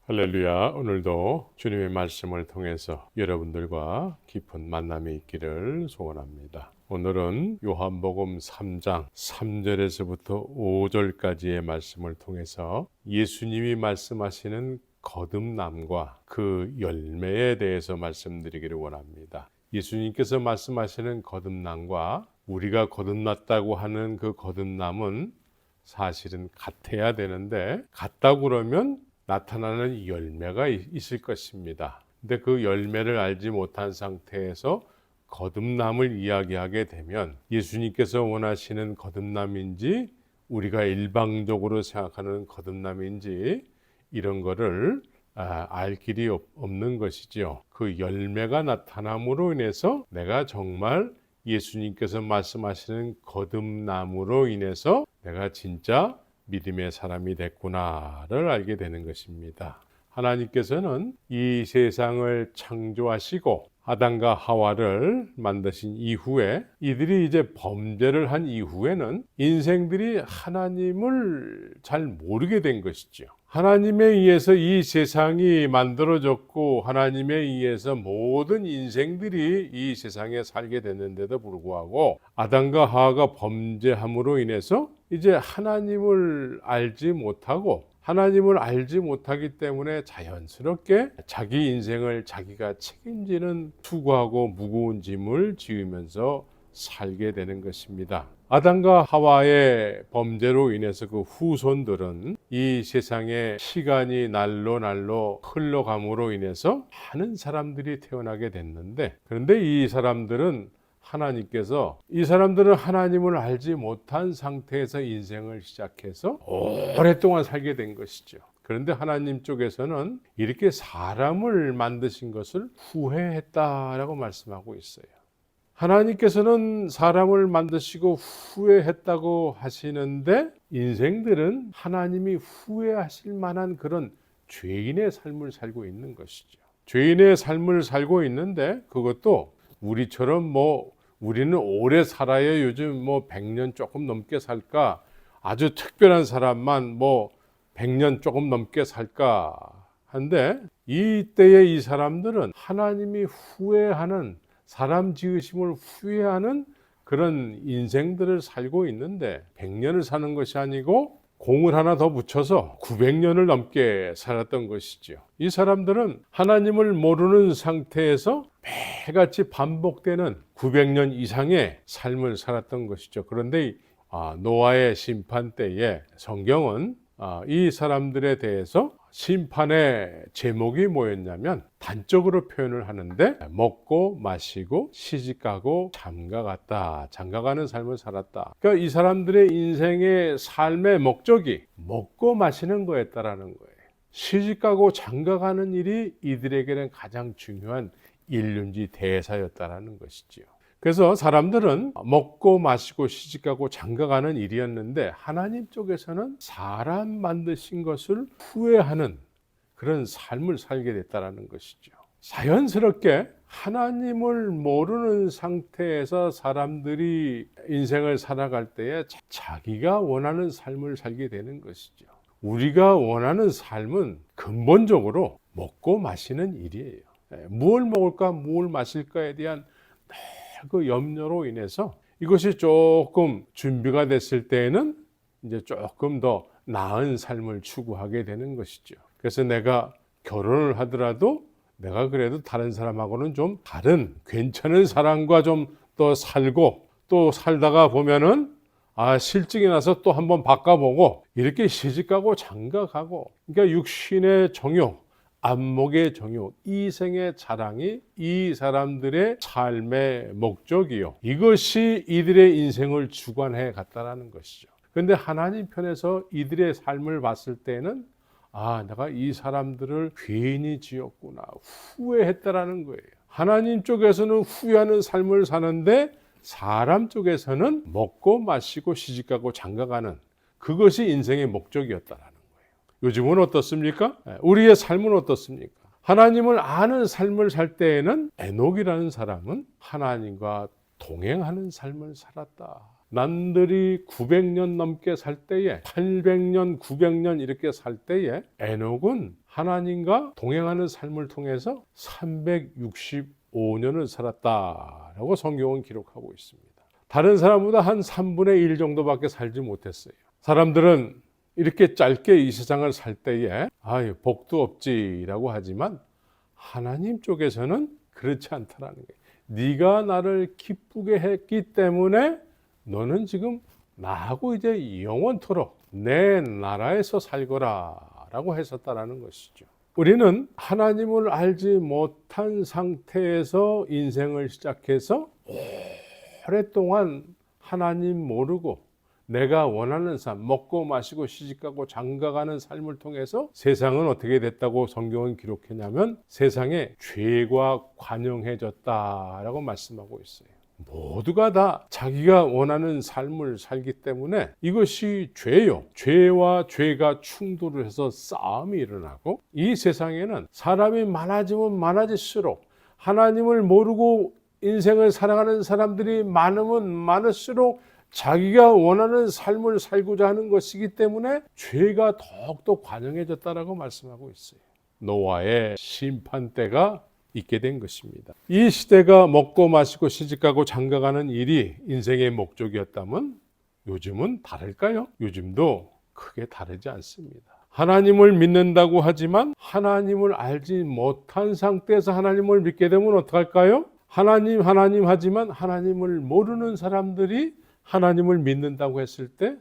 할렐루야. 오늘도 주님의 말씀을 통해서 여러분들과 깊은 만남이 있기를 소원합니다. 오늘은 요한복음 3장 3절에서부터 5절까지의 말씀을 통해서 예수님이 말씀하시는 거듭남과 그 열매에 대해서 말씀드리기를 원합니다. 예수님께서 말씀하시는 거듭남과 우리가 거듭났다고 하는 그 거듭남은 사실은 같아야 되는데, 같다고 그러면 나타나는 열매가 있을 것입니다. 근데 그 열매를 알지 못한 상태에서 거듭남을 이야기하게 되면 예수님께서 원하시는 거듭남인지 우리가 일방적으로 생각하는 거듭남인지 이런 거를 알 길이 없는 것이죠. 그 열매가 나타남으로 인해서 내가 정말 예수님께서 말씀하시는 거듭남으로 인해서 내가 진짜 믿음의 사람이 됐구나를 알게 되는 것입니다. 하나님께서는 이 세상을 창조하시고 아담과 하와를 만드신 이후에 이들이 이제 범죄를 한 이후에는 인생들이 하나님을 잘 모르게 된 것이죠. 하나님에 의해서 이 세상이 만들어졌고 하나님에 의해서 모든 인생들이 이 세상에 살게 됐는데도 불구하고 아담과 하와가 범죄함으로 인해서 이제 하나님을 알지 못하고 하나님을 알지 못하기 때문에 자연스럽게 자기 인생을 자기가 책임지는 수고하고 무거운 짐을 지으면서 살게 되는 것입니다. 아담과 하와의 범죄로 인해서 그 후손들은 이 세상에 시간이 날로 흘러감으로 인해서 많은 사람들이 태어나게 됐는데, 그런데 이 사람들은 하나님을 알지 못한 상태에서 인생을 시작해서 오랫동안 살게 된 것이죠. 그런데 하나님 쪽에서는 이렇게 사람을 만드신 것을 후회했다라고 말씀하고 있어요. 하나님께서는 사람을 만드시고 후회했다고 하시는데 인생들은 하나님이 후회하실 만한 그런 죄인의 삶을 살고 있는 것이죠. 죄인의 삶을 살고 있는데 그것도 우리처럼 우리는 오래 살아야 요즘 100년 조금 넘게 살까, 아주 특별한 사람만 100년 조금 넘게 살까 한데, 이때의 이 사람들은 하나님이 후회하는, 사람 지으심을 후회하는 그런 인생들을 살고 있는데 100년을 사는 것이 아니고 공을 하나 더 붙여서 900년을 넘게 살았던 것이죠. 이 사람들은 하나님을 모르는 상태에서 매같이 반복되는 900년 이상의 삶을 살았던 것이죠. 그런데 노아의 심판 때에 성경은 이 사람들에 대해서 심판의 제목이 뭐였냐면 단적으로 표현을 하는데, 먹고 마시고 시집가고 장가갔다, 장가가는 삶을 살았다. 그러니까 이 사람들의 인생의 삶의 목적이 먹고 마시는 거였다라는 거예요. 시집가고 장가가는 일이 이들에게는 가장 중요한 일륜지 대사였다라는 것이지요. 그래서 사람들은 먹고 마시고 시집가고 장가가는 일이었는데 하나님 쪽에서는 사람 만드신 것을 후회하는 그런 삶을 살게 됐다는 것이죠. 자연스럽게 하나님을 모르는 상태에서 사람들이 인생을 살아갈 때에 자기가 원하는 삶을 살게 되는 것이죠. 우리가 원하는 삶은 근본적으로 먹고 마시는 일이에요. 무엇을 먹을까, 무엇을 마실까에 대한 그 염려로 인해서 이것이 조금 준비가 됐을 때에는 이제 조금 더 나은 삶을 추구하게 되는 것이죠. 그래서 내가 결혼을 하더라도 내가 그래도 다른 사람하고는 좀 다른 괜찮은 사람과 좀 더 살고, 또 살다가 보면은 실증이 나서 또 한번 바꿔보고 이렇게 시집가고 장가가고, 그러니까 육신의 정욕, 안목의 정욕, 이생의 자랑이 이 사람들의 삶의 목적이요, 이것이 이들의 인생을 주관해 갔다라는 것이죠. 그런데 하나님 편에서 이들의 삶을 봤을 때는 내가 이 사람들을 괜히 지었구나, 후회했다라는 거예요. 하나님 쪽에서는 후회하는 삶을 사는데 사람 쪽에서는 먹고 마시고 시집가고 장가가는 그것이 인생의 목적이었다라는 거예요. 요즘은 어떻습니까? 우리의 삶은 어떻습니까? 하나님을 아는 삶을 살 때에는 에녹이라는 사람은 하나님과 동행하는 삶을 살았다. 남들이 900년 넘게 살 때에, 800년, 900년 이렇게 살 때에 에녹은 하나님과 동행하는 삶을 통해서 365년을 살았다라고 성경은 기록하고 있습니다. 다른 사람보다 한 3분의 1 정도밖에 살지 못했어요. 사람들은 이렇게 짧게 이 세상을 살 때에 복도 없지라고 하지만 하나님 쪽에서는 그렇지 않다라는 거예요. 네가 나를 기쁘게 했기 때문에 너는 지금 나하고 이제 영원토록 내 나라에서 살거라 라고 했었다라는 것이죠. 우리는 하나님을 알지 못한 상태에서 인생을 시작해서 오랫동안 하나님 모르고 내가 원하는 삶, 먹고 마시고 시집가고 장가가는 삶을 통해서 세상은 어떻게 됐다고 성경은 기록했냐면 세상에 죄가 관영해졌다라고 말씀하고 있어요. 모두가 다 자기가 원하는 삶을 살기 때문에 이것이 죄요. 죄와 죄가 충돌을 해서 싸움이 일어나고 이 세상에는 사람이 많아지면 많아질수록 하나님을 모르고 인생을 살아가는 사람들이 많으면 많을수록 자기가 원하는 삶을 살고자 하는 것이기 때문에 죄가 더욱더 관영해졌다라고 말씀하고 있어요. 노아의 심판 때가 있게 된 것입니다. 이 시대가 먹고 마시고 시집가고 장가가는 일이 인생의 목적이었다면 요즘은 다를까요? 요즘도 크게 다르지 않습니다. 하나님을 믿는다고 하지만 하나님을 알지 못한 상태에서 하나님을 믿게 되면 어떡할까요? 하나님 하지만 하나님을 모르는 사람들이 하나님을 믿는다고 했을 때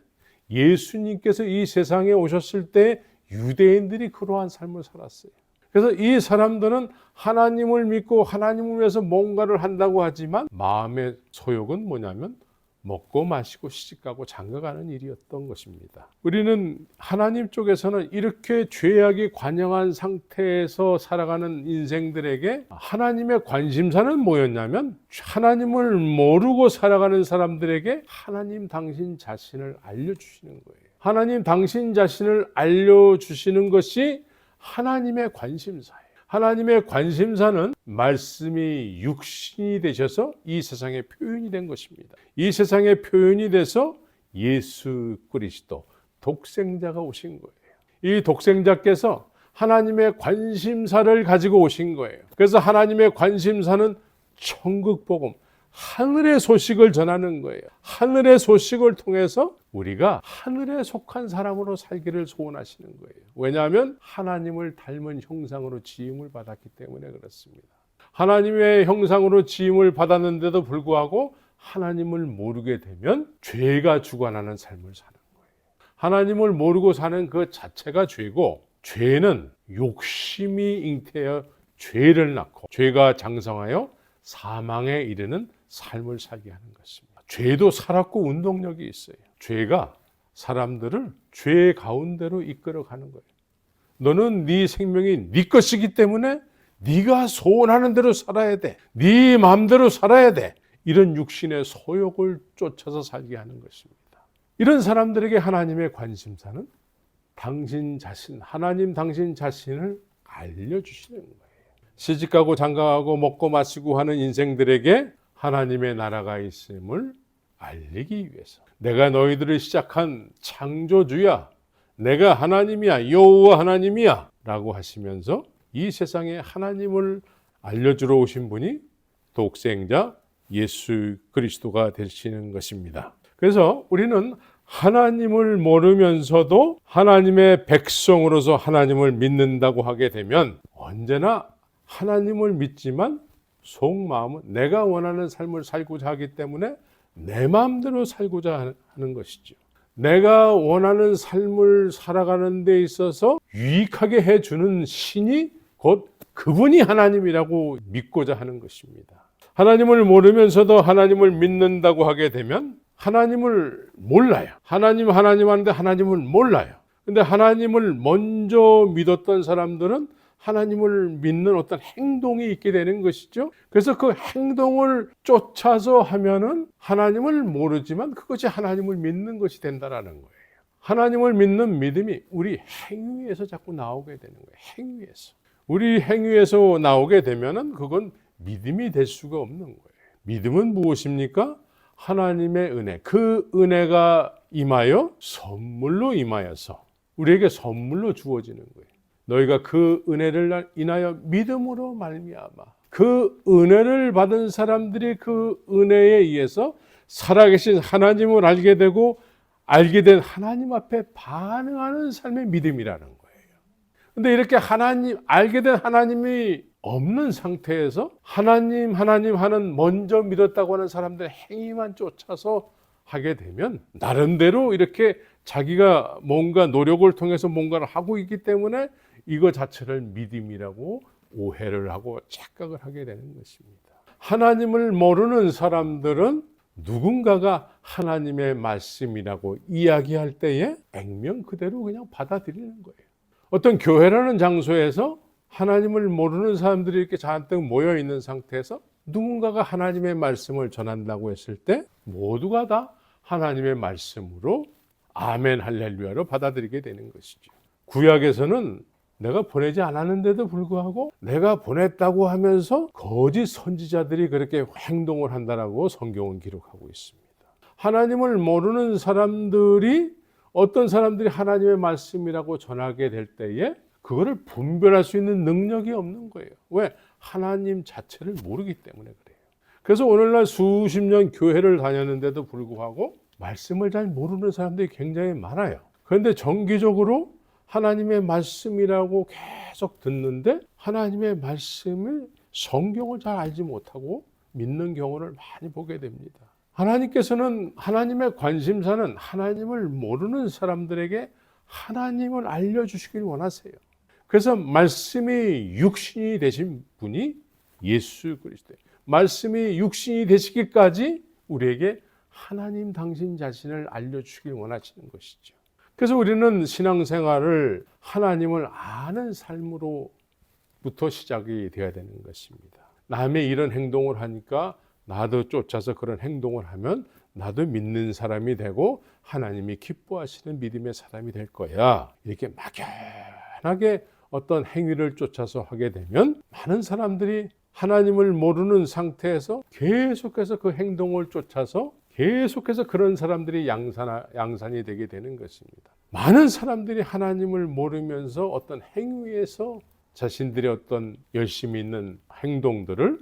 예수님께서 이 세상에 오셨을 때 유대인들이 그러한 삶을 살았어요. 그래서 이 사람들은 하나님을 믿고 하나님을 위해서 뭔가를 한다고 하지만 마음의 소욕은 뭐냐면 먹고 마시고 시집가고 장가가는 일이었던 것입니다. 우리는 하나님 쪽에서는 이렇게 죄악이 관영한 상태에서 살아가는 인생들에게 하나님의 관심사는 뭐였냐면 하나님을 모르고 살아가는 사람들에게 하나님 당신 자신을 알려주시는 거예요. 하나님 당신 자신을 알려주시는 것이 하나님의 관심사예요. 하나님의 관심사는 말씀이 육신이 되셔서 이 세상에 표현이 된 것입니다. 이 세상에 표현이 돼서 예수 그리스도 독생자가 오신 거예요. 이 독생자께서 하나님의 관심사를 가지고 오신 거예요. 그래서 하나님의 관심사는 천국 복음, 하늘의 소식을 전하는 거예요. 하늘의 소식을 통해서 우리가 하늘에 속한 사람으로 살기를 소원하시는 거예요. 왜냐하면 하나님을 닮은 형상으로 지음을 받았기 때문에 그렇습니다. 하나님의 형상으로 지음을 받았는데도 불구하고 하나님을 모르게 되면 죄가 주관하는 삶을 사는 거예요. 하나님을 모르고 사는 그 자체가 죄고, 죄는 욕심이 잉태하여 죄를 낳고 죄가 장성하여 사망에 이르는 삶을 살게 하는 것입니다. 죄도 살았고 운동력이 있어요. 죄가 사람들을 죄 가운데로 이끌어가는 거예요. 너는 네 생명이 네 것이기 때문에 네가 소원하는 대로 살아야 돼. 네 마음대로 살아야 돼. 이런 육신의 소욕을 쫓아서 살게 하는 것입니다. 이런 사람들에게 하나님의 관심사는 당신 자신, 하나님 당신 자신을 알려주시는 거예요. 시집가고 장가가고 먹고 마시고 하는 인생들에게 하나님의 나라가 있음을 알리기 위해서 내가 너희들을 시작한 창조주야, 내가 하나님이야, 여호와 하나님이야 라고 하시면서 이 세상에 하나님을 알려주러 오신 분이 독생자 예수 그리스도가 되시는 것입니다. 그래서 우리는 하나님을 모르면서도 하나님의 백성으로서 하나님을 믿는다고 하게 되면 언제나 하나님을 믿지만 속마음은 내가 원하는 삶을 살고자 하기 때문에 내 마음대로 살고자 하는 것이죠. 내가 원하는 삶을 살아가는 데 있어서 유익하게 해주는 신이 곧 그분이 하나님이라고 믿고자 하는 것입니다. 하나님을 모르면서도 하나님을 믿는다고 하게 되면 하나님을 몰라요. 하나님 하는데 하나님을 몰라요. 근데 하나님을 먼저 믿었던 사람들은 하나님을 믿는 어떤 행동이 있게 되는 것이죠. 그래서 그 행동을 쫓아서 하면은 하나님을 모르지만 그것이 하나님을 믿는 것이 된다라는 거예요. 하나님을 믿는 믿음이 우리 행위에서 자꾸 나오게 되는 거예요. 행위에서. 우리 행위에서 나오게 되면은 그건 믿음이 될 수가 없는 거예요. 믿음은 무엇입니까? 하나님의 은혜. 그 은혜가 임하여 선물로 임하여서 우리에게 선물로 주어지는 거예요. 너희가 그 은혜를 인하여 믿음으로 말미암아 그 은혜를 받은 사람들이 그 은혜에 의해서 살아계신 하나님을 알게 되고 알게 된 하나님 앞에 반응하는 삶의 믿음이라는 거예요. 근데 이렇게 알게 된 하나님이 없는 상태에서 하나님 하는 먼저 믿었다고 하는 사람들의 행위만 쫓아서 하게 되면 나름대로 이렇게 자기가 뭔가 노력을 통해서 뭔가를 하고 있기 때문에 이거 자체를 믿음이라고 오해를 하고 착각을 하게 되는 것입니다. 하나님을 모르는 사람들은 누군가가 하나님의 말씀이라고 이야기할 때에 액면 그대로 그냥 받아들이는 거예요. 어떤 교회라는 장소에서 하나님을 모르는 사람들이 이렇게 잔뜩 모여 있는 상태에서 누군가가 하나님의 말씀을 전한다고 했을 때 모두가 다 하나님의 말씀으로 아멘 할렐루야로 받아들이게 되는 것이죠. 구약에서는 내가 보내지 않았는데도 불구하고 내가 보냈다고 하면서 거짓 선지자들이 그렇게 행동을 한다라고 성경은 기록하고 있습니다. 하나님을 모르는 사람들이 어떤 사람들이 하나님의 말씀이라고 전하게 될 때에 그거를 분별할 수 있는 능력이 없는 거예요. 왜? 하나님 자체를 모르기 때문에 그래요. 그래서 오늘날 수십 년 교회를 다녔는데도 불구하고 말씀을 잘 모르는 사람들이 굉장히 많아요. 그런데 정기적으로 하나님의 말씀이라고 계속 듣는데 하나님의 말씀을 성경을 잘 알지 못하고 믿는 경우를 많이 보게 됩니다. 하나님께서는 하나님의 관심사는 하나님을 모르는 사람들에게 하나님을 알려주시길 원하세요. 그래서 말씀이 육신이 되신 분이 예수 그리스도예요. 말씀이 육신이 되시기까지 우리에게 하나님 당신 자신을 알려주시길 원하시는 것이죠. 그래서 우리는 신앙생활을 하나님을 아는 삶으로부터 시작이 되어야 되는 것입니다. 남의 이런 행동을 하니까 나도 쫓아서 그런 행동을 하면 나도 믿는 사람이 되고 하나님이 기뻐하시는 믿음의 사람이 될 거야. 이렇게 막연하게 어떤 행위를 쫓아서 하게 되면 많은 사람들이 하나님을 모르는 상태에서 계속해서 그 행동을 쫓아서 계속해서 그런 사람들이 양산이 되게 되는 것입니다. 많은 사람들이 하나님을 모르면서 어떤 행위에서 자신들의 어떤 열심히 있는 행동들을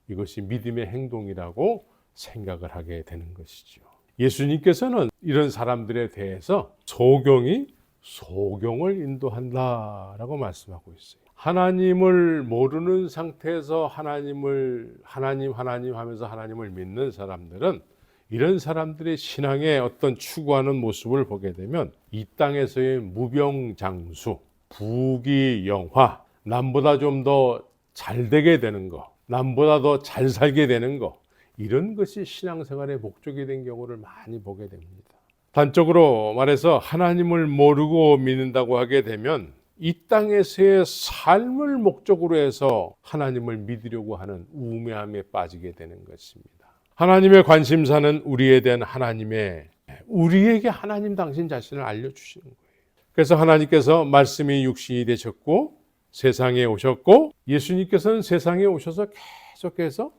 이것이 믿음의 행동이라고 생각을 하게 되는 것이죠. 예수님께서는 이런 사람들에 대해서 소경이 소경을 인도한다라고 말씀하고 있어요. 하나님을 모르는 상태에서 하나님 하면서 하나님을 믿는 사람들은 이런 사람들의 신앙의 어떤 추구하는 모습을 보게 되면 이 땅에서의 무병장수, 부귀영화, 남보다 좀 더 잘되게 되는 거, 남보다 더 잘 살게 되는 거, 이런 것이 신앙생활의 목적이 된 경우를 많이 보게 됩니다. 단적으로 말해서 하나님을 모르고 믿는다고 하게 되면 이 땅에서의 삶을 목적으로 해서 하나님을 믿으려고 하는 우매함에 빠지게 되는 것입니다. 하나님의 관심사는 우리에 대한 우리에게 하나님 당신 자신을 알려주시는 거예요. 그래서 하나님께서 말씀이 육신이 되셨고 세상에 오셨고 예수님께서는 세상에 오셔서 계속해서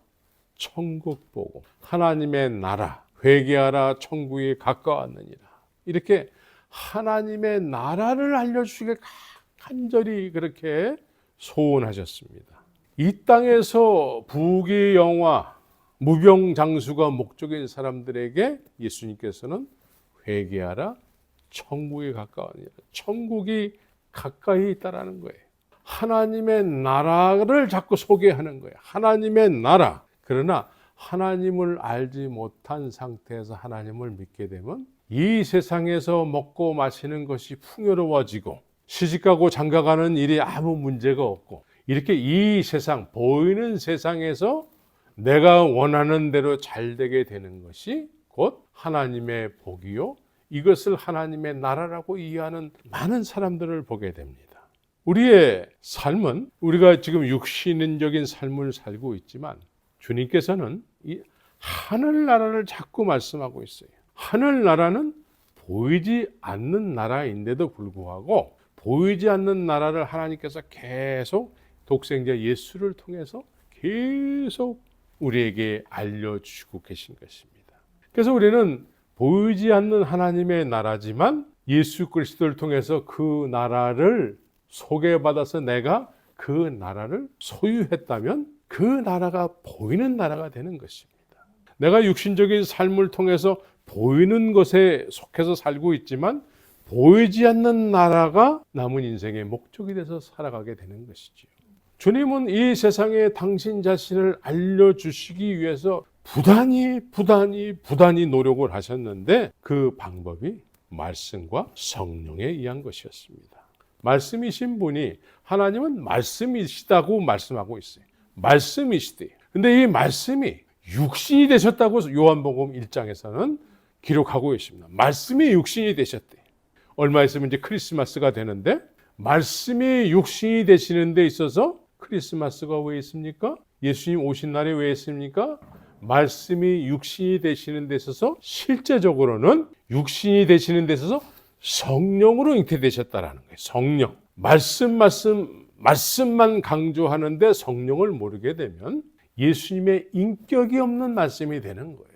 천국 보고 하나님의 나라 회개하라 천국이 가까웠느니라 이렇게 하나님의 나라를 알려주시길 간절히 그렇게 소원하셨습니다. 이 땅에서 부귀영화 무병장수가 목적인 사람들에게 예수님께서는 회개하라 천국이 가까우니라. 천국이 가까이 있다라는 거예요. 하나님의 나라를 자꾸 소개하는 거예요. 하나님의 나라. 그러나 하나님을 알지 못한 상태에서 하나님을 믿게 되면 이 세상에서 먹고 마시는 것이 풍요로워지고 시집가고 장가가는 일이 아무 문제가 없고 이렇게 이 세상 보이는 세상에서 내가 원하는 대로 잘 되게 되는 것이 곧 하나님의 복이요. 이것을 하나님의 나라라고 이해하는 많은 사람들을 보게 됩니다. 우리의 삶은 우리가 지금 육신적인 삶을 살고 있지만 주님께서는 이 하늘나라를 자꾸 말씀하고 있어요. 하늘나라는 보이지 않는 나라인데도 불구하고 보이지 않는 나라를 하나님께서 계속 독생자 예수를 통해서 계속 우리에게 알려주시고 계신 것입니다. 그래서 우리는 보이지 않는 하나님의 나라지만 예수 그리스도를 통해서 그 나라를 소개받아서 내가 그 나라를 소유했다면 그 나라가 보이는 나라가 되는 것입니다. 내가 육신적인 삶을 통해서 보이는 것에 속해서 살고 있지만 보이지 않는 나라가 남은 인생의 목적이 돼서 살아가게 되는 것이지요. 주님은 이 세상에 당신 자신을 알려주시기 위해서 부단히 노력을 하셨는데 그 방법이 말씀과 성령에 의한 것이었습니다. 말씀이신 분이 하나님은 말씀이시다고 말씀하고 있어요. 말씀이시대. 근데 이 말씀이 육신이 되셨다고 요한복음 1장에서는 기록하고 있습니다. 말씀이 육신이 되셨대. 얼마 있으면 이제 크리스마스가 되는데 말씀이 육신이 되시는 데 있어서 크리스마스가 왜 있습니까? 예수님 오신 날에 왜 있습니까? 말씀이 육신이 되시는 데 있어서 실제적으로는 육신이 되시는 데 있어서 성령으로 잉태되셨다라는 거예요. 성령. 말씀만 강조하는데 성령을 모르게 되면 예수님의 인격이 없는 말씀이 되는 거예요.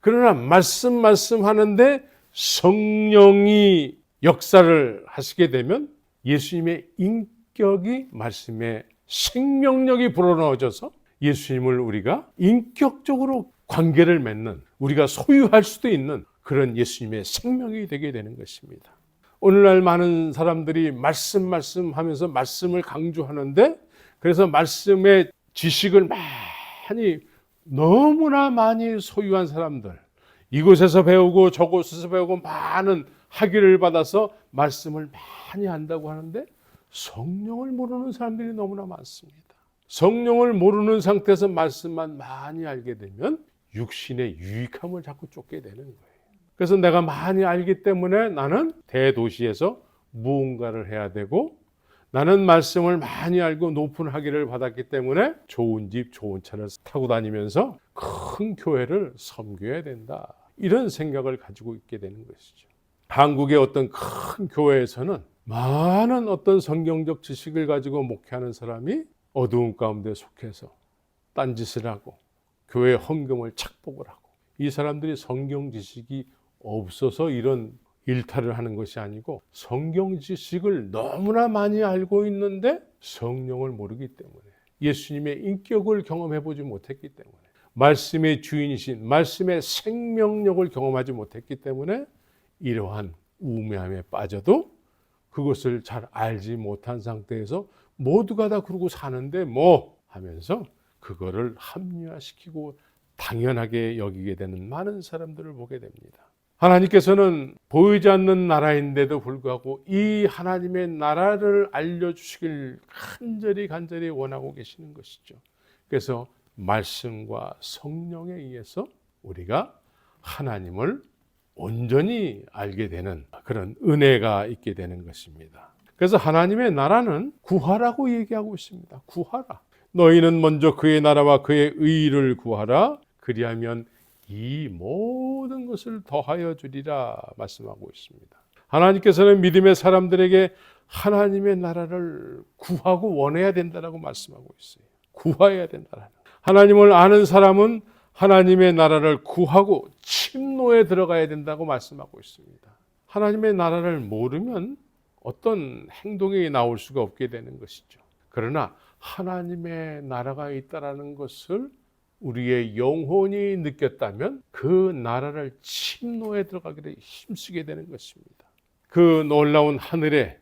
그러나 말씀 하는데 성령이 역사를 하시게 되면 예수님의 인격이 말씀의 생명력이 불어넣어져서 예수님을 우리가 인격적으로 관계를 맺는, 우리가 소유할 수도 있는 그런 예수님의 생명이 되게 되는 것입니다. 오늘날 많은 사람들이 말씀 하면서 말씀을 강조하는데 그래서 말씀의 지식을 너무나 많이 소유한 사람들, 이곳에서 배우고 저곳에서 배우고 많은 학위를 받아서 말씀을 많이 안다고 하는데 성령을 모르는 사람들이 너무나 많습니다. 성령을 모르는 상태에서 말씀만 많이 알게 되면 육신의 유익함을 자꾸 쫓게 되는 거예요. 그래서 내가 많이 알기 때문에 나는 대도시에서 무언가를 해야 되고, 나는 말씀을 많이 알고 높은 학위를 받았기 때문에 좋은 집, 좋은 차를 타고 다니면서 큰 교회를 섬겨야 된다. 이런 생각을 가지고 있게 되는 것이죠. 한국의 어떤 큰 교회에서는 많은 어떤 성경적 지식을 가지고 목회하는 사람이 어두운 가운데 속해서 딴짓을 하고 교회 헌금을 착복을 하고, 이 사람들이 성경 지식이 없어서 이런 일탈을 하는 것이 아니고 성경 지식을 너무나 많이 알고 있는데 성령을 모르기 때문에, 예수님의 인격을 경험해 보지 못했기 때문에, 말씀의 주인이신 말씀의 생명력을 경험하지 못했기 때문에 이러한 우매함에 빠져도 그것을 잘 알지 못한 상태에서 모두가 다 그러고 사는데 뭐 하면서 그거를 합리화시키고 당연하게 여기게 되는 많은 사람들을 보게 됩니다. 하나님께서는 보이지 않는 나라인데도 불구하고 이 하나님의 나라를 알려주시길 간절히 원하고 계시는 것이죠. 그래서 말씀과 성령에 의해서 우리가 하나님을 온전히 알게 되는 그런 은혜가 있게 되는 것입니다. 그래서 하나님의 나라는 구하라고 얘기하고 있습니다. 구하라. 너희는 먼저 그의 나라와 그의 의를 구하라. 그리하면 이 모든 것을 더하여 주리라 말씀하고 있습니다. 하나님께서는 믿음의 사람들에게 하나님의 나라를 구하고 원해야 된다라고 말씀하고 있어요. 구해야 된다. 하나님을 아는 사람은 하나님의 나라를 구하고 침노에 들어가야 된다고 말씀하고 있습니다. 하나님의 나라를 모르면 어떤 행동이 나올 수가 없게 되는 것이죠. 그러나 하나님의 나라가 있다라는 것을 우리의 영혼이 느꼈다면 그 나라를 침노에 들어가기를 힘쓰게 되는 것입니다. 그 놀라운 하늘에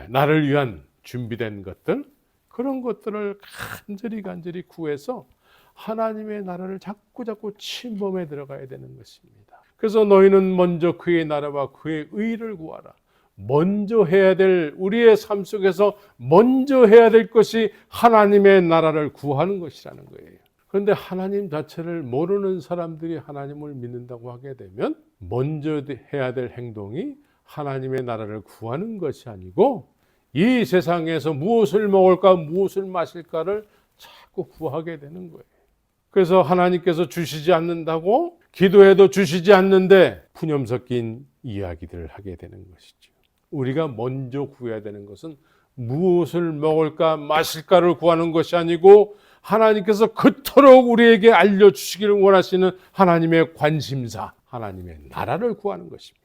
나를 위한 준비된 것들, 그런 것들을 간절히 구해서 하나님의 나라를 자꾸 침범에 들어가야 되는 것입니다. 그래서 너희는 먼저 그의 나라와 그의 의를 구하라. 먼저 해야 될, 우리의 삶 속에서 먼저 해야 될 것이 하나님의 나라를 구하는 것이라는 거예요. 그런데 하나님 자체를 모르는 사람들이 하나님을 믿는다고 하게 되면 먼저 해야 될 행동이 하나님의 나라를 구하는 것이 아니고 이 세상에서 무엇을 먹을까 무엇을 마실까를 자꾸 구하게 되는 거예요. 그래서 하나님께서 주시지 않는다고 기도해도 주시지 않는데 푸념 섞인 이야기들을 하게 되는 것이죠. 우리가 먼저 구해야 되는 것은 무엇을 먹을까 마실까를 구하는 것이 아니고 하나님께서 그토록 우리에게 알려주시기를 원하시는 하나님의 관심사, 하나님의 나라를 구하는 것입니다.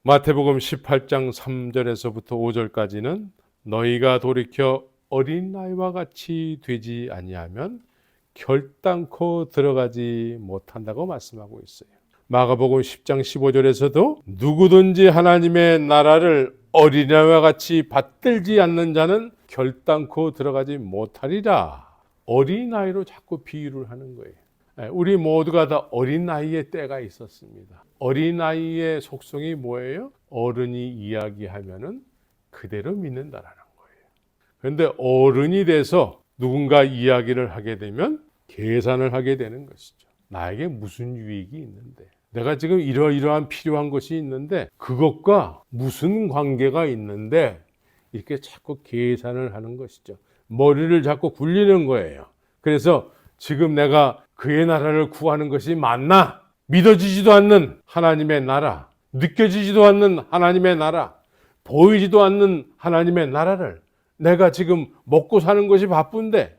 마태복음 18장 3절에서부터 5절까지는 너희가 돌이켜 어린 나이와 같이 되지 아니하면 결단코 들어가지 못한다고 말씀하고 있어요. 마가복음 10장 15절에서도 누구든지 하나님의 나라를 어린아이와 같이 받들지 않는 자는 결단코 들어가지 못하리라. 어린아이로 자꾸 비유를 하는 거예요. 우리 모두가 다 어린아이의 때가 있었습니다. 어린아이의 속성이 뭐예요? 어른이 이야기하면은 그대로 믿는다라는 거예요. 그런데 어른이 돼서 누군가 이야기를 하게 되면 계산을 하게 되는 것이죠. 나에게 무슨 유익이 있는데, 내가 지금 이러이러한 필요한 것이 있는데 그것과 무슨 관계가 있는데, 이렇게 자꾸 계산을 하는 것이죠. 머리를 자꾸 굴리는 거예요. 그래서 지금 내가 그의 나라를 구하는 것이 맞나? 믿어지지도 않는 하나님의 나라, 느껴지지도 않는 하나님의 나라, 보이지도 않는 하나님의 나라를 내가 지금 먹고 사는 것이 바쁜데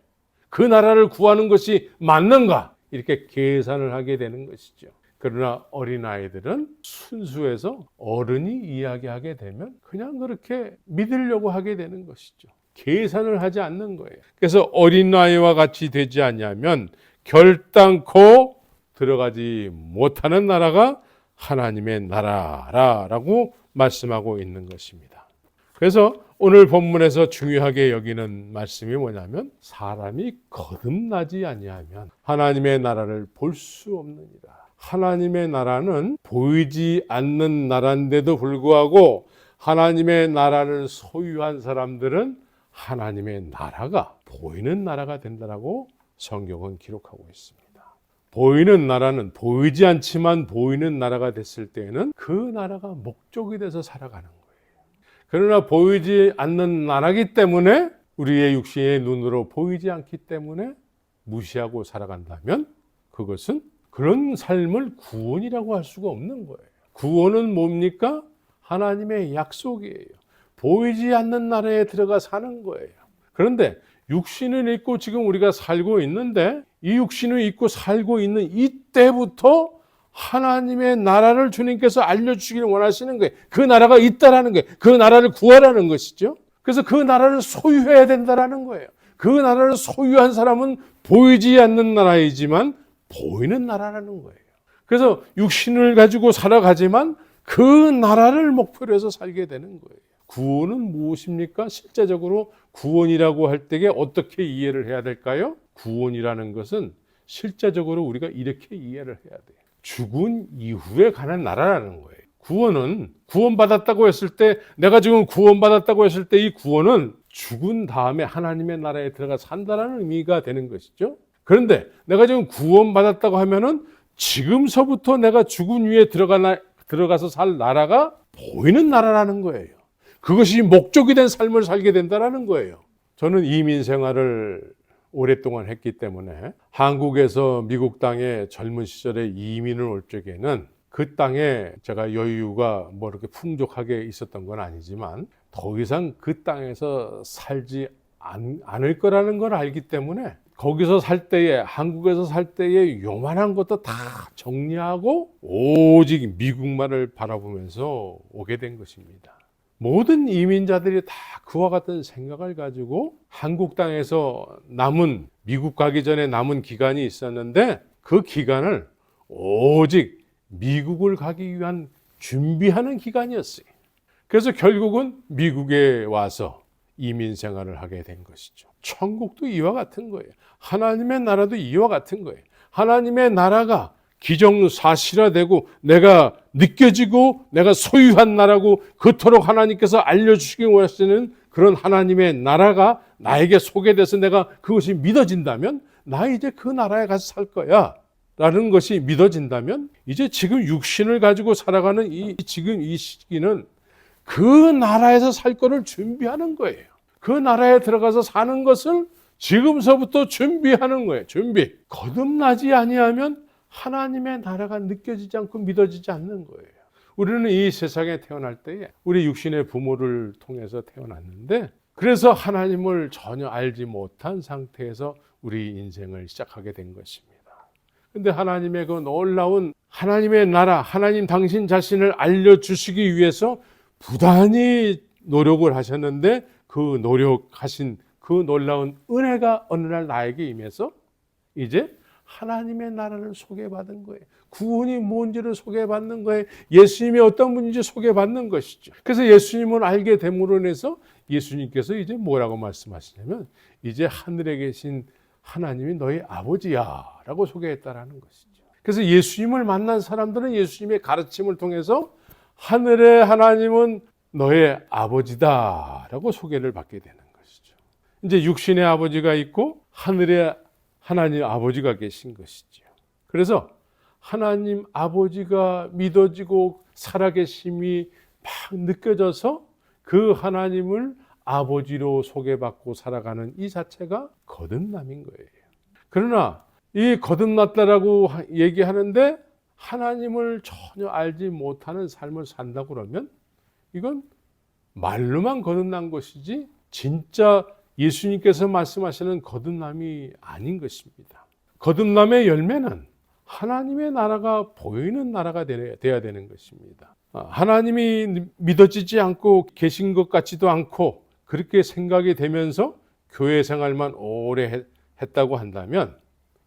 그 나라를 구하는 것이 맞는가? 이렇게 계산을 하게 되는 것이죠. 그러나 어린아이들은 순수해서 어른이 이야기하게 되면 그냥 그렇게 믿으려고 하게 되는 것이죠. 계산을 하지 않는 거예요. 그래서 어린아이와 같이 되지 않으면 결단코 들어가지 못하는 나라가 하나님의 나라라고 말씀하고 있는 것입니다. 그래서 오늘 본문에서 중요하게 여기는 말씀이 뭐냐면, 사람이 거듭나지 아니하면 하나님의 나라를 볼 수 없느니라. 하나님의 나라는 보이지 않는 나라인데도 불구하고 하나님의 나라를 소유한 사람들은 하나님의 나라가 보이는 나라가 된다라고 성경은 기록하고 있습니다. 보이는 나라는 보이지 않지만 보이는 나라가 됐을 때에는 그 나라가 목적이 돼서 살아가는 거예요. 그러나 보이지 않는 나라기 때문에, 우리의 육신의 눈으로 보이지 않기 때문에 무시하고 살아간다면 그것은 그런 삶을 구원이라고 할 수가 없는 거예요. 구원은 뭡니까? 하나님의 약속이에요. 보이지 않는 나라에 들어가 사는 거예요. 그런데 육신을 입고 지금 우리가 살고 있는데, 이 육신을 입고 살고 있는 이때부터 하나님의 나라를 주님께서 알려주시기를 원하시는 거예요. 그 나라가 있다라는 거예요. 그 나라를 구하라는 것이죠. 그래서 그 나라를 소유해야 된다라는 거예요. 그 나라를 소유한 사람은 보이지 않는 나라이지만 보이는 나라라는 거예요. 그래서 육신을 가지고 살아가지만 그 나라를 목표로 해서 살게 되는 거예요. 구원은 무엇입니까? 실제적으로 구원이라고 할 때에 어떻게 이해를 해야 될까요? 구원이라는 것은 실제적으로 우리가 이렇게 이해를 해야 돼요. 죽은 이후에 가는 나라라는 거예요. 구원은 구원받았다고 했을 때, 내가 지금 구원받았다고 했을 때 이 구원은 죽은 다음에 하나님의 나라에 들어가 산다라는 의미가 되는 것이죠. 그런데 내가 지금 구원받았다고 하면은 지금서부터 내가 죽은 위에 들어가서 살 나라가 보이는 나라라는 거예요. 그것이 목적이 된 삶을 살게 된다라는 거예요. 저는 이민 생활을 오랫동안 했기 때문에 한국에서 미국 땅에 젊은 시절에 이민을 올 적에는 그 땅에 제가 여유가 뭐 이렇게 풍족하게 있었던 건 아니지만 더 이상 그 땅에서 살지 않을 거라는 걸 알기 때문에 거기서 살 때에, 한국에서 살 때에 요만한 것도 다 정리하고 오직 미국만을 바라보면서 오게 된 것입니다. 모든 이민자들이 다 그와 같은 생각을 가지고 한국 땅에서 남은, 미국 가기 전에 남은 기간이 있었는데 그 기간을 오직 미국을 가기 위한 준비하는 기간이었어요. 그래서 결국은 미국에 와서 이민 생활을 하게 된 것이죠. 천국도 이와 같은 거예요. 하나님의 나라도 이와 같은 거예요. 하나님의 나라가 기정사실화되고 내가 느껴지고 내가 소유한 나라고 그토록 하나님께서 알려주시기 원하시는 그런 하나님의 나라가 나에게 소개돼서 내가 그것이 믿어진다면, 나 이제 그 나라에 가서 살 거야 라는 것이 믿어진다면, 이제 지금 육신을 가지고 살아가는 지금 이 시기는 그 나라에서 살 거를 준비하는 거예요. 그 나라에 들어가서 사는 것을 지금서부터 준비하는 거예요. 준비. 거듭나지 아니하면 하나님의 나라가 느껴지지 않고 믿어지지 않는 거예요. 우리는 이 세상에 태어날 때에 우리 육신의 부모를 통해서 태어났는데, 그래서 하나님을 전혀 알지 못한 상태에서 우리 인생을 시작하게 된 것입니다. 근데 하나님의 그 놀라운 하나님의 나라, 하나님 당신 자신을 알려주시기 위해서 부단히 노력을 하셨는데 그 노력하신 그 놀라운 은혜가 어느 날 나에게 임해서 이제 하나님의 나라를 소개받은 거예요. 구원이 뭔지를 소개받는 거예요. 예수님이 어떤 분인지 소개받는 것이죠. 그래서 예수님을 알게 됨으로 인해서 예수님께서 이제 뭐라고 말씀하시냐면 이제 하늘에 계신 하나님이 너희 아버지야 라고 소개했다라는 것이죠. 그래서 예수님을 만난 사람들은 예수님의 가르침을 통해서 하늘의 하나님은 너의 아버지다 라고 소개를 받게 되는 것이죠. 이제 육신의 아버지가 있고 하늘의 하나님 아버지가 계신 것이죠. 그래서 하나님 아버지가 믿어지고 살아계심이 막 느껴져서 그 하나님을 아버지로 소개받고 살아가는 이 자체가 거듭남인 거예요. 그러나 이 거듭났다라고 얘기하는데 하나님을 전혀 알지 못하는 삶을 산다고 그러면 이건 말로만 거듭난 것이지 진짜 예수님께서 말씀하시는 거듭남이 아닌 것입니다. 거듭남의 열매는 하나님의 나라가 보이는 나라가 되어야 되는 것입니다. 하나님이 믿어지지 않고 계신 것 같지도 않고 그렇게 생각이 되면서 교회 생활만 오래 했다고 한다면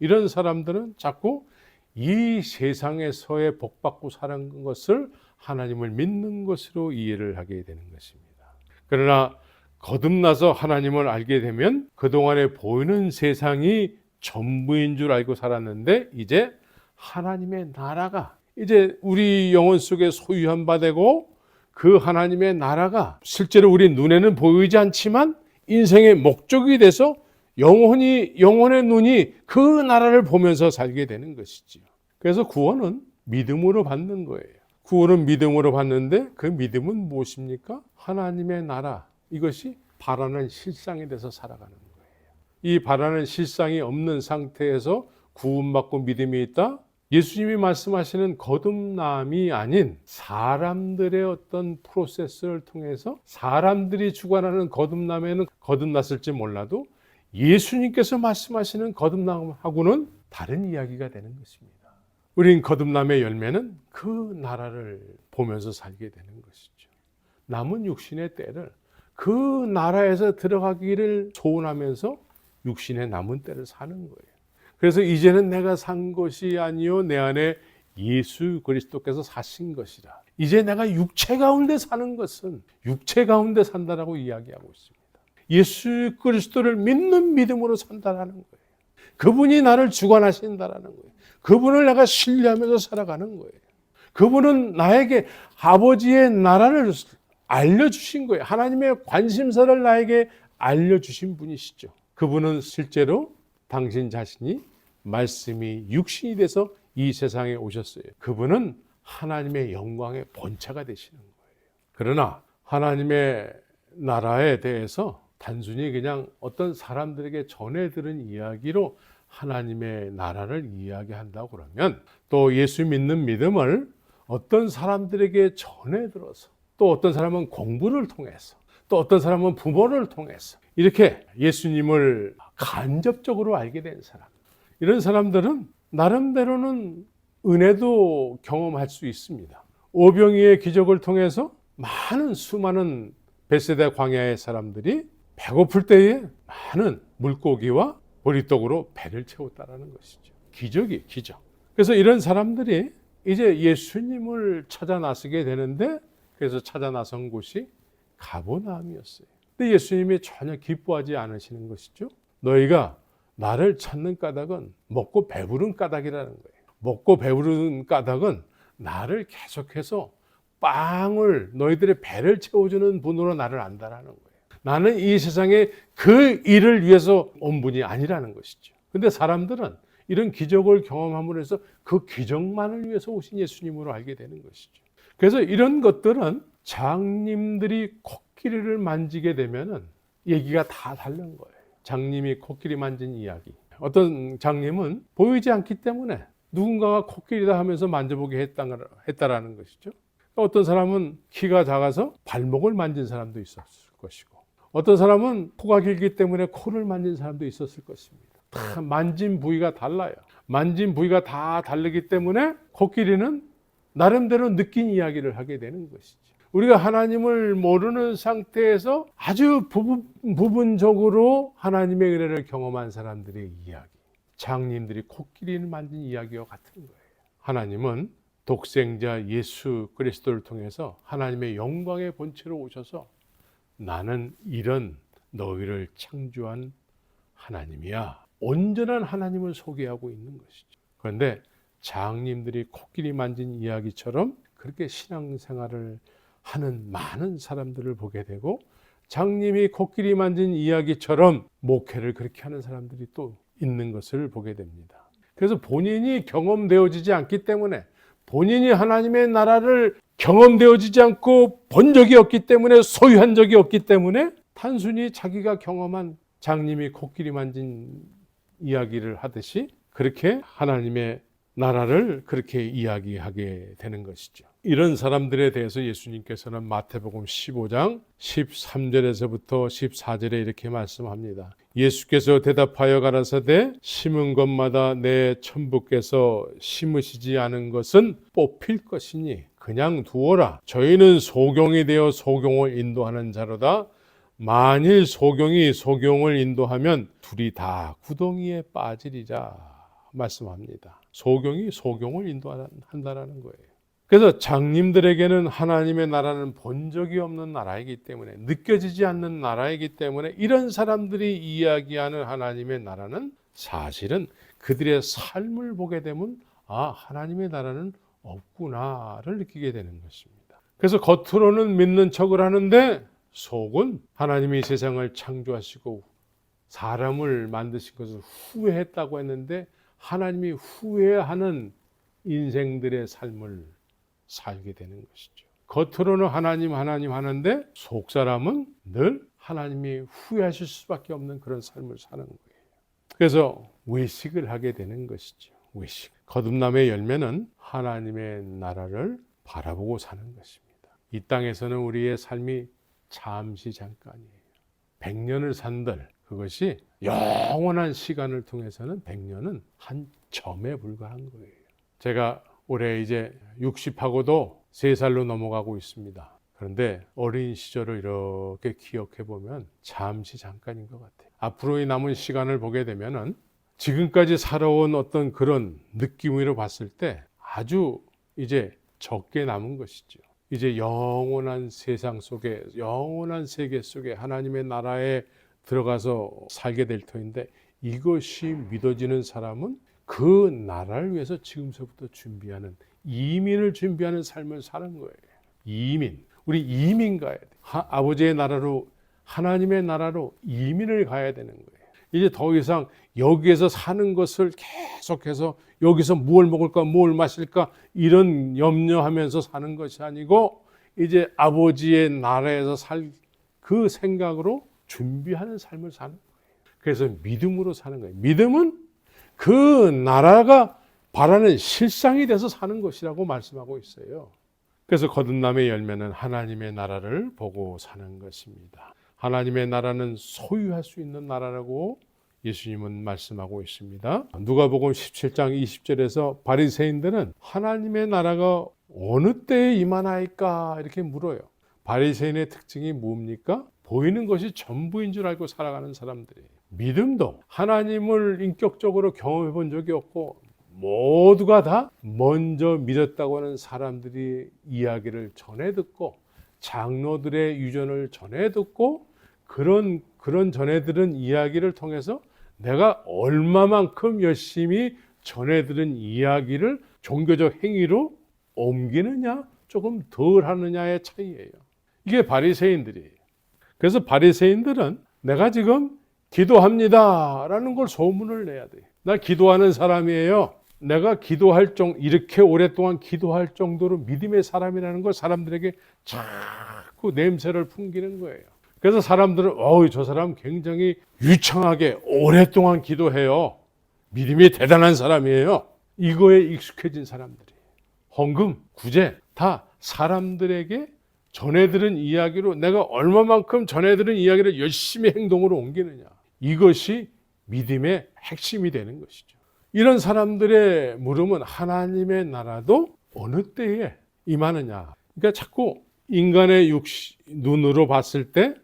이런 사람들은 자꾸 이 세상에서의 복받고 사는 것을 하나님을 믿는 것으로 이해를 하게 되는 것입니다. 그러나 거듭나서 하나님을 알게 되면 그동안에 보이는 세상이 전부인 줄 알고 살았는데 이제 하나님의 나라가 이제 우리 영혼 속에 소유한 바 되고 그 하나님의 나라가 실제로 우리 눈에는 보이지 않지만 인생의 목적이 돼서 영혼의 눈이 그 나라를 보면서 살게 되는 것이지요. 그래서 구원은 믿음으로 받는 거예요. 구원은 믿음으로 받는데 그 믿음은 무엇입니까? 하나님의 나라, 이것이 바라는 실상이 돼서 살아가는 거예요. 이 바라는 실상이 없는 상태에서 구원받고 믿음이 있다? 예수님이 말씀하시는 거듭남이 아닌 사람들의 어떤 프로세스를 통해서 사람들이 주관하는 거듭남에는 거듭났을지 몰라도 예수님께서 말씀하시는 거듭남하고는 다른 이야기가 되는 것입니다. 우린 거듭남의 열매는 그 나라를 보면서 살게 되는 것이죠. 남은 육신의 때를 그 나라에서 들어가기를 소원하면서 육신의 남은 때를 사는 거예요. 그래서 이제는 내가 산 것이 아니요 내 안에 예수 그리스도께서 사신 것이라. 이제 내가 육체 가운데 사는 것은 육체 가운데 산다라고 이야기하고 있습니다. 예수 그리스도를 믿는 믿음으로 산다라는 거예요. 그분이 나를 주관하신다라는 거예요. 그분을 내가 신뢰하면서 살아가는 거예요. 그분은 나에게 아버지의 나라를 알려주신 거예요. 하나님의 관심사를 나에게 알려주신 분이시죠. 그분은 실제로 당신 자신이 말씀이 육신이 돼서 이 세상에 오셨어요. 그분은 하나님의 영광의 본체가 되시는 거예요. 그러나 하나님의 나라에 대해서 단순히 그냥 어떤 사람들에게 전해 들은 이야기로 하나님의 나라를 이야기한다고 그러면 또 예수 믿는 믿음을 어떤 사람들에게 전해 들어서 또 어떤 사람은 공부를 통해서 또 어떤 사람은 부모를 통해서 이렇게 예수님을 간접적으로 알게 된 사람, 이런 사람들은 나름대로는 은혜도 경험할 수 있습니다. 오병이의 기적을 통해서 수많은 벳세다 광야의 사람들이 배고플 때에 많은 물고기와 보리떡으로 배를 채웠다라는 것이죠. 기적이 기적. 그래서 이런 사람들이 이제 예수님을 찾아 나서게 되는데 그래서 찾아 나선 곳이 가버나움이었어요. 근데 예수님이 전혀 기뻐하지 않으시는 것이죠. 너희가 나를 찾는 까닭은 먹고 배부른 까닭이라는 거예요. 먹고 배부른 까닭은 나를 계속해서 빵을 너희들의 배를 채워주는 분으로 나를 안다라는 거예요. 나는 이 세상에 그 일을 위해서 온 분이 아니라는 것이죠. 근데 사람들은 이런 기적을 경험함으로 해서 그 기적만을 위해서 오신 예수님으로 알게 되는 것이죠. 그래서 이런 것들은 장님들이 코끼리를 만지게 되면은 얘기가 다 다른 거예요. 장님이 코끼리 만진 이야기. 어떤 장님은 보이지 않기 때문에 누군가가 코끼리다 하면서 만져보게 했다라는 것이죠. 어떤 사람은 키가 작아서 발목을 만진 사람도 있었을 것이고 어떤 사람은 코가 길기 때문에 코를 만진 사람도 있었을 것입니다. 다 만진 부위가 달라요. 만진 부위가 다 다르기 때문에 코끼리는 나름대로 느낀 이야기를 하게 되는 것이죠. 우리가 하나님을 모르는 상태에서 아주 부분적으로 하나님의 은혜를 경험한 사람들의 이야기, 장님들이 코끼리를 만진 이야기와 같은 거예요. 하나님은 독생자 예수 그리스도를 통해서 하나님의 영광의 본체로 오셔서 나는 이런 너희를 창조한 하나님이야, 온전한 하나님을 소개하고 있는 것이죠. 그런데 장님들이 코끼리 만진 이야기처럼 그렇게 신앙생활을 하는 많은 사람들을 보게 되고, 장님이 코끼리 만진 이야기처럼 목회를 그렇게 하는 사람들이 또 있는 것을 보게 됩니다. 그래서 본인이 경험되어지지 않기 때문에, 본인이 하나님의 나라를 경험되어지지 않고 본 적이 없기 때문에, 소유한 적이 없기 때문에 단순히 자기가 경험한 장님이 코끼리 만진 이야기를 하듯이 그렇게 하나님의 나라를 그렇게 이야기하게 되는 것이죠. 이런 사람들에 대해서 예수님께서는 마태복음 15장 13절에서부터 14절에 이렇게 말씀합니다. 예수께서 대답하여 가라사대 심은 것마다 내 천부께서 심으시지 않은 것은 뽑힐 것이니 그냥 두어라. 저희는 소경이 되어 소경을 인도하는 자로다. 만일 소경이 소경을 인도하면 둘이 다 구덩이에 빠지리라 말씀합니다. 소경이 소경을 인도한다는 거예요. 그래서 장님들에게는 하나님의 나라는 본 적이 없는 나라이기 때문에, 느껴지지 않는 나라이기 때문에, 이런 사람들이 이야기하는 하나님의 나라는 사실은 그들의 삶을 보게 되면 하나님의 나라는 없구나를 느끼게 되는 것입니다. 그래서 겉으로는 믿는 척을 하는데 속은 하나님이 세상을 창조하시고 사람을 만드신 것을 후회했다고 했는데, 하나님이 후회하는 인생들의 삶을 살게 되는 것이죠. 겉으로는 하나님 하는데 속 사람은 늘 하나님이 후회하실 수밖에 없는 그런 삶을 사는 거예요. 그래서 외식을 하게 되는 것이죠. 외식. 거듭남의 열매는 하나님의 나라를 바라보고 사는 것입니다. 이 땅에서는 우리의 삶이 잠시 잠깐이에요. 100년을 산들, 그것이 영원한 시간을 통해서는 100년은 한 점에 불과한 거예요. 제가 올해 이제 60하고도 3살로 넘어가고 있습니다. 그런데 어린 시절을 이렇게 기억해 보면 잠시 잠깐인 것 같아요. 앞으로의 남은 시간을 보게 되면은 지금까지 살아온 어떤 그런 느낌으로 봤을 때 아주 이제 적게 남은 것이죠. 이제 영원한 세상 속에, 영원한 세계 속에 하나님의 나라에 들어가서 살게 될 터인데, 이것이 믿어지는 사람은 그 나라를 위해서 지금서부터 준비하는, 이민을 준비하는 삶을 사는 거예요. 이민. 우리 이민 가야 돼. 아버지의 나라로, 하나님의 나라로 이민을 가야 되는 거예요. 이제 더 이상 여기에서 사는 것을 계속해서 여기서 뭘 먹을까, 뭘 마실까 이런 염려하면서 사는 것이 아니고, 이제 아버지의 나라에서 살 그 생각으로 준비하는 삶을 사는 거예요. 그래서 믿음으로 사는 거예요. 믿음은 그 나라가 바라는 실상이 돼서 사는 것이라고 말씀하고 있어요. 그래서 거듭남의 열매는 하나님의 나라를 보고 사는 것입니다. 하나님의 나라는 소유할 수 있는 나라라고 예수님은 말씀하고 있습니다. 누가복음 17장 20절에서 바리새인들은 하나님의 나라가 어느 때에 임하나이까 이렇게 물어요. 바리새인의 특징이 뭡니까? 보이는 것이 전부인 줄 알고 살아가는 사람들이에요. 믿음도 하나님을 인격적으로 경험해 본 적이 없고 모두가 다 먼저 믿었다고 하는 사람들이 이야기를 전해 듣고, 장로들의 유전을 전해 듣고, 그런 전해 들은 이야기를 통해서 내가 얼마만큼 열심히 전해 들은 이야기를 종교적 행위로 옮기느냐 조금 덜 하느냐의 차이예요. 이게 바리새인들이에요. 그래서 바리새인들은 내가 지금 기도합니다 라는 걸 소문을 내야 돼. 나 기도하는 사람이에요. 내가 이렇게 오랫동안 기도할 정도로 믿음의 사람이라는 걸 사람들에게 자꾸 냄새를 풍기는 거예요. 그래서 사람들은 저 사람 굉장히 유창하게 오랫동안 기도해요. 믿음이 대단한 사람이에요. 이거에 익숙해진 사람들이에요. 헌금, 구제 다 사람들에게 전해들은 이야기로, 내가 얼마만큼 전해들은 이야기를 열심히 행동으로 옮기느냐, 이것이 믿음의 핵심이 되는 것이죠. 이런 사람들의 물음은 하나님의 나라도 어느 때에 임하느냐. 그러니까 자꾸 인간의 눈으로 봤을 때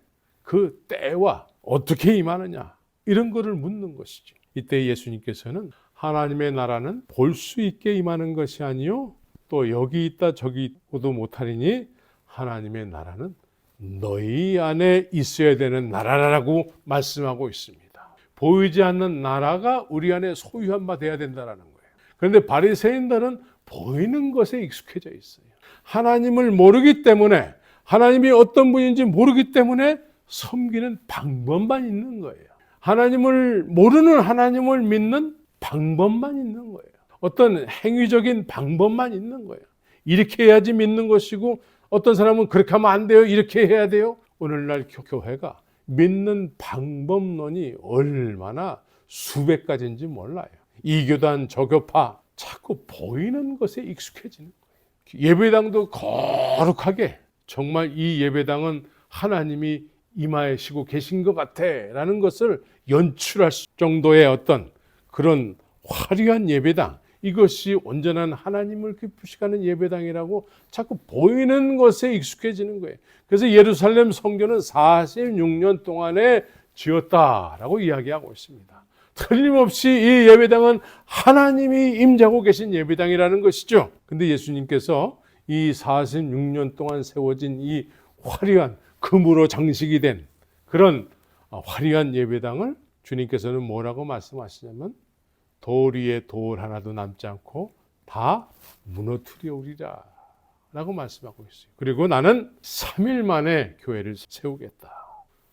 그 때와 어떻게 임하느냐, 이런 거를 묻는 것이죠. 이때 예수님께서는 하나님의 나라는 볼 수 있게 임하는 것이 아니요 또 여기 있다 저기 있고도 못하리니 하나님의 나라는 너희 안에 있어야 되는 나라라고 말씀하고 있습니다. 보이지 않는 나라가 우리 안에 소유한 바 돼야 된다는 거예요. 그런데 바리새인들은 보이는 것에 익숙해져 있어요. 하나님을 모르기 때문에, 하나님이 어떤 분인지 모르기 때문에 섬기는 방법만 있는 거예요. 하나님을 모르는, 하나님을 믿는 방법만 있는 거예요. 어떤 행위적인 방법만 있는 거예요. 이렇게 해야지 믿는 것이고, 어떤 사람은 그렇게 하면 안 돼요, 이렇게 해야 돼요. 오늘날 교회가 믿는 방법론이 얼마나 수백 가지인지 몰라요. 이 교단 저 교파, 자꾸 보이는 것에 익숙해지는 거예요. 예배당도 거룩하게, 정말 이 예배당은 하나님이 임하시고 계신 것 같아 라는 것을 연출할 정도의 어떤 그런 화려한 예배당, 이것이 온전한 하나님을 기쁘시게 하는 예배당이라고 자꾸 보이는 것에 익숙해지는 거예요. 그래서 예루살렘 성전은 46년 동안에 지었다라고 이야기하고 있습니다. 틀림없이 이 예배당은 하나님이 임재하고 계신 예배당이라는 것이죠. 근데 예수님께서 이 46년 동안 세워진 이 화려한 금으로 장식이 된 그런 화려한 예배당을 주님께서는 뭐라고 말씀하시냐면 돌 위에 돌 하나도 남지 않고 다 무너뜨려오리라 라고 말씀하고 있어요. 그리고 나는 3일 만에 교회를 세우겠다.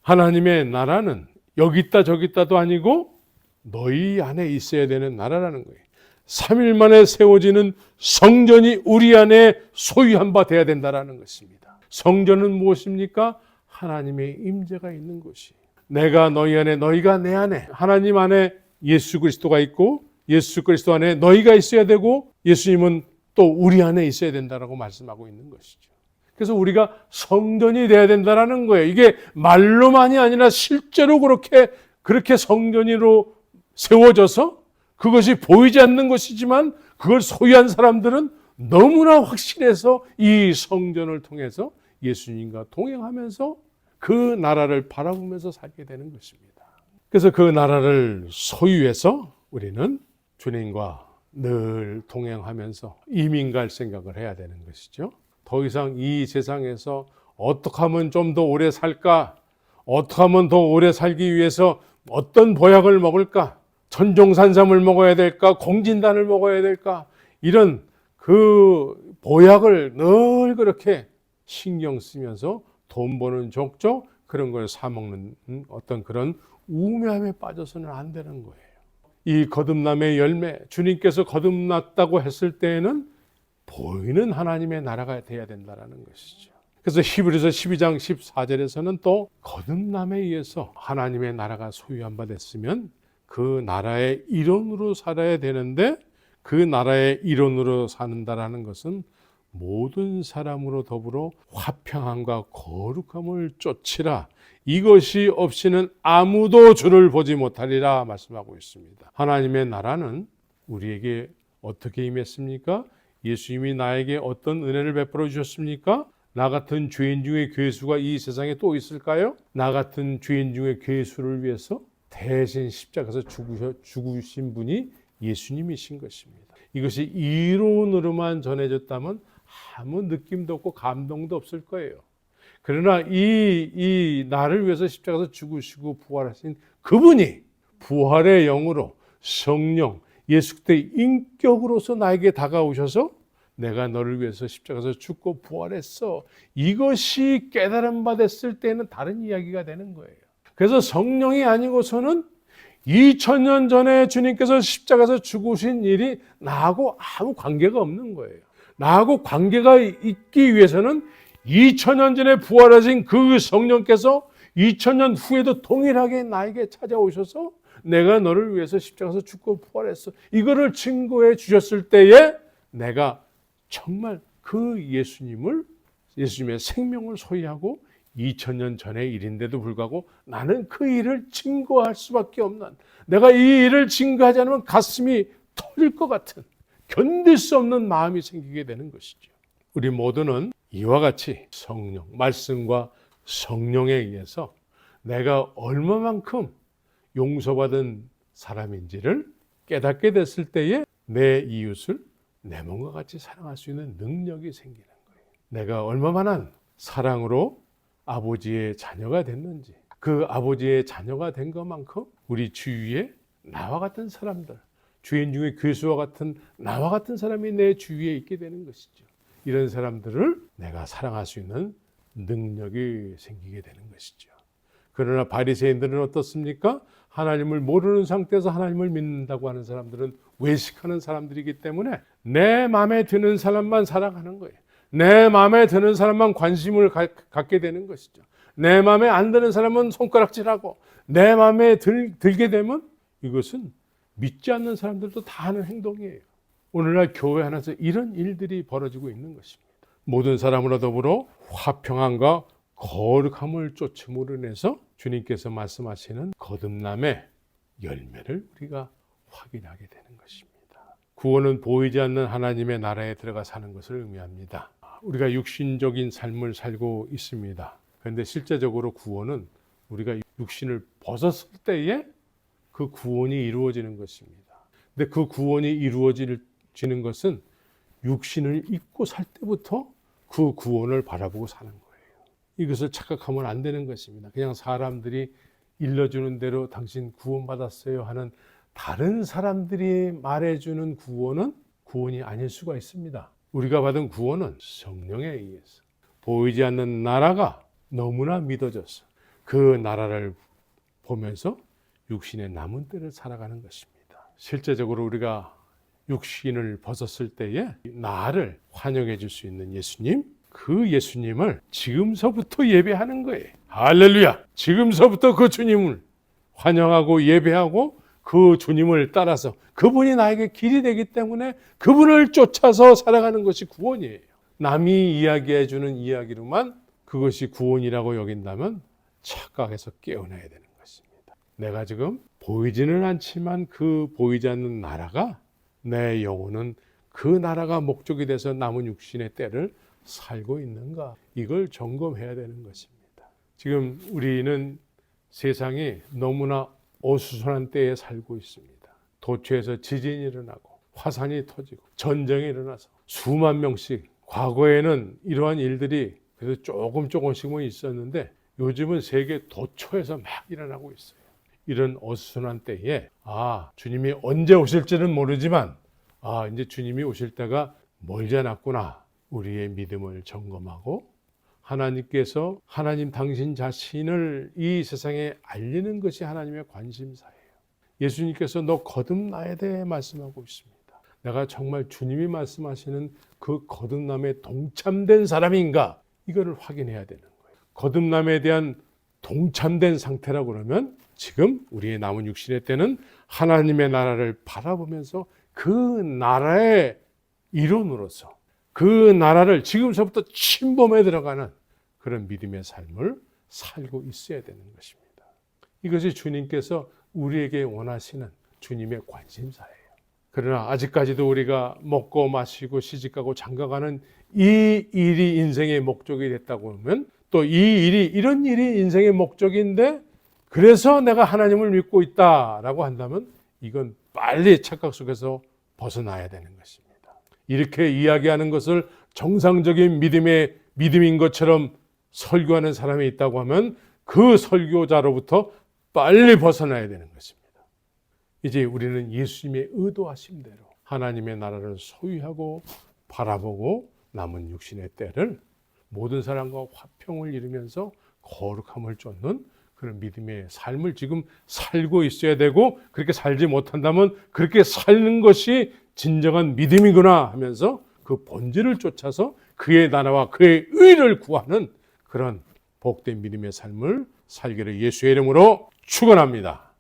하나님의 나라는 여기 있다 저기 있다도 아니고 너희 안에 있어야 되는 나라라는 거예요. 3일 만에 세워지는 성전이 우리 안에 소유한 바 돼야 된다는 것입니다. 성전은 무엇입니까? 하나님의 임재가 있는 곳이. 내가 너희 안에, 너희가 내 안에, 하나님 안에 예수 그리스도가 있고 예수 그리스도 안에 너희가 있어야 되고 예수님은 또 우리 안에 있어야 된다라고 말씀하고 있는 것이죠. 그래서 우리가 성전이 돼야 된다는 거예요. 이게 말로만이 아니라 실제로 그렇게 성전으로 세워져서 그것이 보이지 않는 것이지만 그걸 소유한 사람들은 너무나 확신해서 이 성전을 통해서 예수님과 동행하면서 그 나라를 바라보면서 살게 되는 것입니다. 그래서 그 나라를 소유해서 우리는 주님과 늘 동행하면서 이민 갈 생각을 해야 되는 것이죠. 더 이상 이 세상에서 어떻게 하면 좀 더 오래 살까? 어떻게 하면 더 오래 살기 위해서 어떤 보약을 먹을까? 천종산삼을 먹어야 될까? 공진단을 먹어야 될까? 이런 그 보약을 늘 그렇게 신경 쓰면서 돈 버는 족족 그런 걸 사먹는 어떤 그런 우매함에 빠져서는 안 되는 거예요. 이 거듭남의 열매, 주님께서 거듭났다고 했을 때에는 보이는 하나님의 나라가 돼야 된다는 것이죠. 그래서 히브리서 12장 14절에서는 또 거듭남에 의해서 하나님의 나라가 소유한 바 됐으면 그 나라의 일원으로 살아야 되는데 그 나라의 일원으로 사는다라는 것은 모든 사람으로 더불어 화평함과 거룩함을 쫓으라. 이것이 없이는 아무도 주를 보지 못하리라 말씀하고 있습니다. 하나님의 나라는 우리에게 어떻게 임했습니까? 예수님이 나에게 어떤 은혜를 베풀어 주셨습니까? 나 같은 죄인 중에 괴수가 이 세상에 또 있을까요? 나 같은 죄인 중에 괴수를 위해서 대신 십자가에서 죽으신 분이 예수님이신 것입니다. 이것이 이론으로만 전해졌다면 아무 느낌도 없고 감동도 없을 거예요. 그러나 이 나를 위해서 십자가에서 죽으시고 부활하신 그분이 부활의 영으로 성령, 예수 그리스도의 인격으로서 나에게 다가오셔서 내가 너를 위해서 십자가에서 죽고 부활했어. 이것이 깨달음 받았을 때는 다른 이야기가 되는 거예요. 그래서 성령이 아니고서는 2000년 전에 주님께서 십자가에서 죽으신 일이 나하고 아무 관계가 없는 거예요. 나하고 관계가 있기 위해서는 2000년 전에 부활하신 그 성령께서 2000년 후에도 동일하게 나에게 찾아오셔서 내가 너를 위해서 십자가에서 죽고 부활했어. 이거를 증거해 주셨을 때에 내가 정말 그 예수님의 생명을 소유하고 2000년 전의 일인데도 불구하고 나는 그 일을 증거할 수밖에 없는, 내가 이 일을 증거하지 않으면 가슴이 터질 것 같은 견딜 수 없는 마음이 생기게 되는 것이죠. 우리 모두는 이와 같이 성령, 말씀과 성령에 의해서 내가 얼마만큼 용서받은 사람인지를 깨닫게 됐을 때에 내 이웃을 내 몸과 같이 사랑할 수 있는 능력이 생기는 거예요. 내가 얼마만한 사랑으로 아버지의 자녀가 됐는지, 그 아버지의 자녀가 된 것만큼 우리 주위에 나와 같은 사람들, 주인 중에 괴수와 같은 나와 같은 사람이 내 주위에 있게 되는 것이죠. 이런 사람들을 내가 사랑할 수 있는 능력이 생기게 되는 것이죠. 그러나 바리새인들은 어떻습니까? 하나님을 모르는 상태에서 하나님을 믿는다고 하는 사람들은 외식하는 사람들이기 때문에 내 마음에 드는 사람만 사랑하는 거예요. 내 마음에 드는 사람만 관심을 갖게 되는 것이죠. 내 마음에 안 드는 사람은 손가락질하고, 내 마음에 들게 되면 이것은 믿지 않는 사람들도 다 하는 행동이에요. 오늘날 교회 안에서 이런 일들이 벌어지고 있는 것입니다. 모든 사람으로 더불어 화평함과 거룩함을 쫓음으로 인해서 주님께서 말씀하시는 거듭남의 열매를 우리가 확인하게 되는 것입니다. 구원은 보이지 않는 하나님의 나라에 들어가 사는 것을 의미합니다. 우리가 육신적인 삶을 살고 있습니다. 그런데 실제적으로 구원은 우리가 육신을 벗었을 때에 그 구원이 이루어지는 것입니다. 근데 그 구원이 이루어지는 것은 육신을 입고 살 때부터 그 구원을 바라보고 사는 거예요. 이것을 착각하면 안 되는 것입니다. 그냥 사람들이 일러주는 대로 당신 구원받았어요 하는 다른 사람들이 말해주는 구원은 구원이 아닐 수가 있습니다. 우리가 받은 구원은 성령에 의해서 보이지 않는 나라가 너무나 믿어져서 그 나라를 보면서 육신의 남은 때를 살아가는 것입니다. 실제적으로 우리가 육신을 벗었을 때에 나를 환영해 줄 수 있는 예수님, 그 예수님을 지금서부터 예배하는 거예요. 할렐루야! 지금서부터 그 주님을 환영하고 예배하고 그 주님을 따라서 그분이 나에게 길이 되기 때문에 그분을 쫓아서 살아가는 것이 구원이에요. 남이 이야기해 주는 이야기로만 그것이 구원이라고 여긴다면 착각해서 깨어나야 되는 것입니다. 내가 지금 보이지는 않지만 그 보이지 않는 나라가, 내 영혼은 그 나라가 목적이 돼서 남은 육신의 때를 살고 있는가, 이걸 점검해야 되는 것입니다. 지금 우리는 세상이 너무나 어수선한 때에 살고 있습니다. 도처에서 지진이 일어나고 화산이 터지고 전쟁이 일어나서 수만 명씩, 과거에는 이러한 일들이 그래도 조금씩은 있었는데 요즘은 세계 도처에서 막 일어나고 있어요. 이런 어수선한 때에 주님이 언제 오실지는 모르지만 이제 주님이 오실 때가 멀지 않았구나. 우리의 믿음을 점검하고 하나님께서 하나님 당신 자신을 이 세상에 알리는 것이 하나님의 관심사예요. 예수님께서 너 거듭나야 돼 말씀하고 있습니다. 내가 정말 주님이 말씀하시는 그 거듭남에 동참된 사람인가, 이거를 확인해야 되는 거예요. 거듭남에 대한 동참된 상태라고 그러면 지금 우리의 남은 육신의 때는 하나님의 나라를 바라보면서 그 나라의 일원으로서 그 나라를 지금서부터 침범해 들어가는 그런 믿음의 삶을 살고 있어야 되는 것입니다. 이것이 주님께서 우리에게 원하시는 주님의 관심사예요. 그러나 아직까지도 우리가 먹고 마시고 시집가고 장가가는 이 일이 인생의 목적이 됐다고 하면, 또 이 일이, 이런 일이 인생의 목적인데 그래서 내가 하나님을 믿고 있다라고 한다면 이건 빨리 착각 속에서 벗어나야 되는 것입니다. 이렇게 이야기하는 것을 정상적인 믿음인 것처럼 설교하는 사람이 있다고 하면 그 설교자로부터 빨리 벗어나야 되는 것입니다. 이제 우리는 예수님의 의도하심대로 하나님의 나라를 소유하고 바라보고 남은 육신의 때를 모든 사람과 화평을 이루면서 거룩함을 쫓는 그런 믿음의 삶을 지금 살고 있어야 되고, 그렇게 살지 못한다면 그렇게 사는 것이 진정한 믿음이구나 하면서 그 본질을 쫓아서 그의 나라와 그의 의를 구하는 그런 복된 믿음의 삶을 살기를 예수의 이름으로 축원합니다.